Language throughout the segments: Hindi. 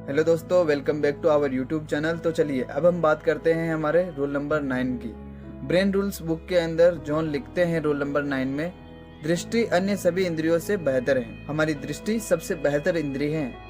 हेलो दोस्तों, welcome back to our YouTube channel. तो चलिए अब हम बात करते हैं हमारे रूल नंबर 9 की। ब्रेन रूल्स बुक के अंदर जॉन लिखते हैं रूल नंबर 9 में, दृष्टि अन्य सभी इंद्रियों से बेहतर है। हमारी दृष्टि सबसे बेहतर इंद्रिय है।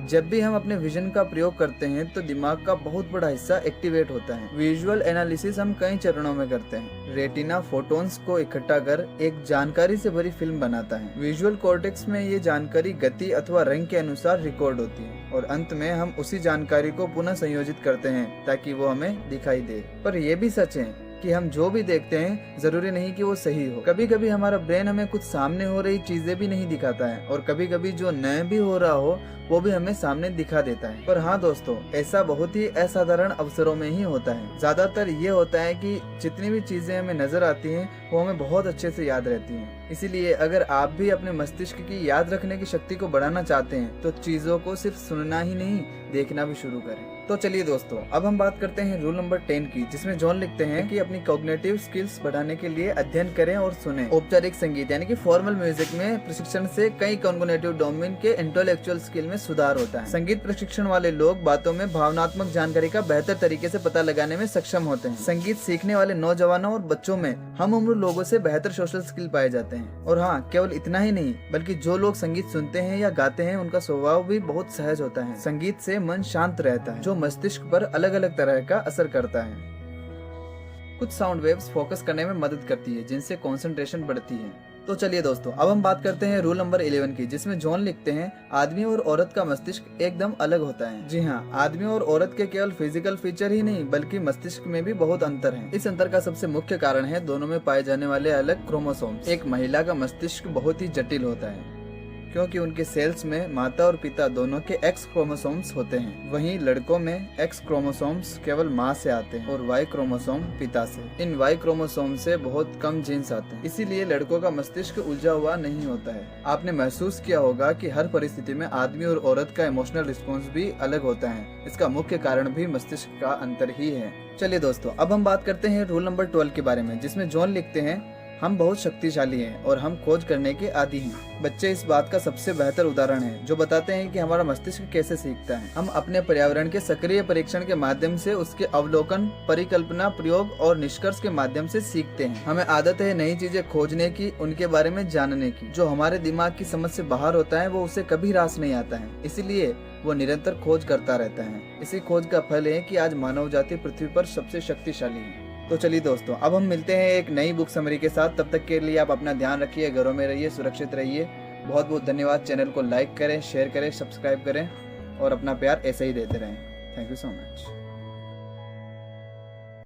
जब भी हम अपने विजन का प्रयोग करते हैं तो दिमाग का बहुत बड़ा हिस्सा एक्टिवेट होता है। विजुअल एनालिसिस हम कई चरणों में करते हैं। रेटिना फोटोन्स को इकट्ठा कर एक जानकारी से भरी फिल्म बनाता है। विजुअल कॉर्टेक्स में ये जानकारी गति अथवा रंग के अनुसार रिकॉर्ड होती है और अंत में हम उसी जानकारी को पुनः संयोजित करते हैं ताकि वो हमें दिखाई दे। पर यह भी सच है कि हम जो भी देखते हैं जरूरी नहीं कि वो सही हो। कभी कभी हमारा ब्रेन हमें कुछ सामने हो रही चीजें भी नहीं दिखाता है और कभी कभी जो न भी हो रहा हो वो भी हमें सामने दिखा देता है। पर हाँ दोस्तों, ऐसा बहुत ही असाधारण अवसरों में ही होता है। ज्यादातर ये होता है कि जितनी भी चीजें हमें नजर आती हैं वो हमें बहुत अच्छे से याद रहती हैं। इसीलिए अगर आप भी अपने मस्तिष्क की याद रखने की शक्ति को बढ़ाना चाहते हैं तो चीजों को सिर्फ सुनना ही नहीं, देखना भी शुरू करें। तो चलिए दोस्तों, अब हम बात करते हैं रूल नंबर 10 की, जिसमें जॉन लिखते हैं कि अपनी कॉग्निटिव स्किल्स बढ़ाने के लिए अध्ययन करें और सुनें। औपचारिक संगीत यानी कि फॉर्मल म्यूजिक में प्रशिक्षण से कई कॉग्निटिव डोमेन के इंटेलेक्चुअल स्किल में सुधार होता है। संगीत प्रशिक्षण वाले लोग बातों में भावनात्मक जानकारी का बेहतर तरीके से पता लगाने में सक्षम होते हैं। संगीत सीखने वाले नौजवानों और बच्चों में हम उम्र लोगों से बेहतर सोशल स्किल पाए जाते हैं। और हाँ, केवल इतना ही नहीं बल्कि जो लोग संगीत सुनते हैं या गाते हैं उनका स्वभाव भी बहुत सहज होता है। संगीत से मन शांत रहता है जो मस्तिष्क पर अलग अलग तरह का असर करता है। कुछ साउंड वेव्स फोकस करने में मदद करती है जिनसे कंसंट्रेशन बढ़ती है। तो चलिए दोस्तों, अब हम बात करते हैं रूल नंबर 11 की, जिसमें जॉन लिखते हैं आदमी और औरत का मस्तिष्क एकदम अलग होता है। जी हाँ, आदमी और औरत के केवल फिजिकल फीचर ही नहीं बल्कि मस्तिष्क में भी बहुत अंतर है। इस अंतर का सबसे मुख्य कारण है दोनों में पाए जाने वाले अलग क्रोमोसोम्स। एक महिला का मस्तिष्क बहुत ही जटिल होता है क्योंकि उनके सेल्स में माता और पिता दोनों के एक्स क्रोमोसोम्स होते हैं। वहीं लड़कों में एक्स क्रोमोसोम्स केवल माँ से आते हैं और वाई क्रोमोसोम पिता से। इन वाई क्रोमोसोम से बहुत कम जीन्स आते हैं, इसीलिए लड़कों का मस्तिष्क उलझा हुआ नहीं होता है। आपने महसूस किया होगा कि हर परिस्थिति में आदमी और औरत का इमोशनल रिस्पॉन्स भी अलग होता है। इसका मुख्य कारण भी मस्तिष्क का अंतर ही है। चलिए दोस्तों, अब हम बात करते हैं रूल नंबर 12 के बारे में, जिसमें जॉन लिखते हैं हम बहुत शक्तिशाली हैं और हम खोज करने के आदी हैं। बच्चे इस बात का सबसे बेहतर उदाहरण हैं जो बताते हैं कि हमारा मस्तिष्क कैसे सीखता है। हम अपने पर्यावरण के सक्रिय परीक्षण के माध्यम से उसके अवलोकन, परिकल्पना, प्रयोग और निष्कर्ष के माध्यम से सीखते हैं। हमें आदत है नई चीजें खोजने की, उनके बारे में जानने की। जो हमारे दिमाग की समझ से बाहर होता है वो उसे कभी रास नहीं आता है, इसीलिए वो निरंतर खोज करता रहता है। इसी खोज का फल है कि आज मानव जाति पृथ्वी पर सबसे शक्तिशाली है। तो चलिए दोस्तों, अब हम मिलते हैं एक नई बुक समरी के साथ। तब तक के लिए आप अपना ध्यान रखिए, घरों में रहिए, सुरक्षित रहिए। बहुत बहुत धन्यवाद। चैनल को लाइक करें, शेयर करें, सब्सक्राइब करें और अपना प्यार ऐसे ही देते रहें। Thank you so much.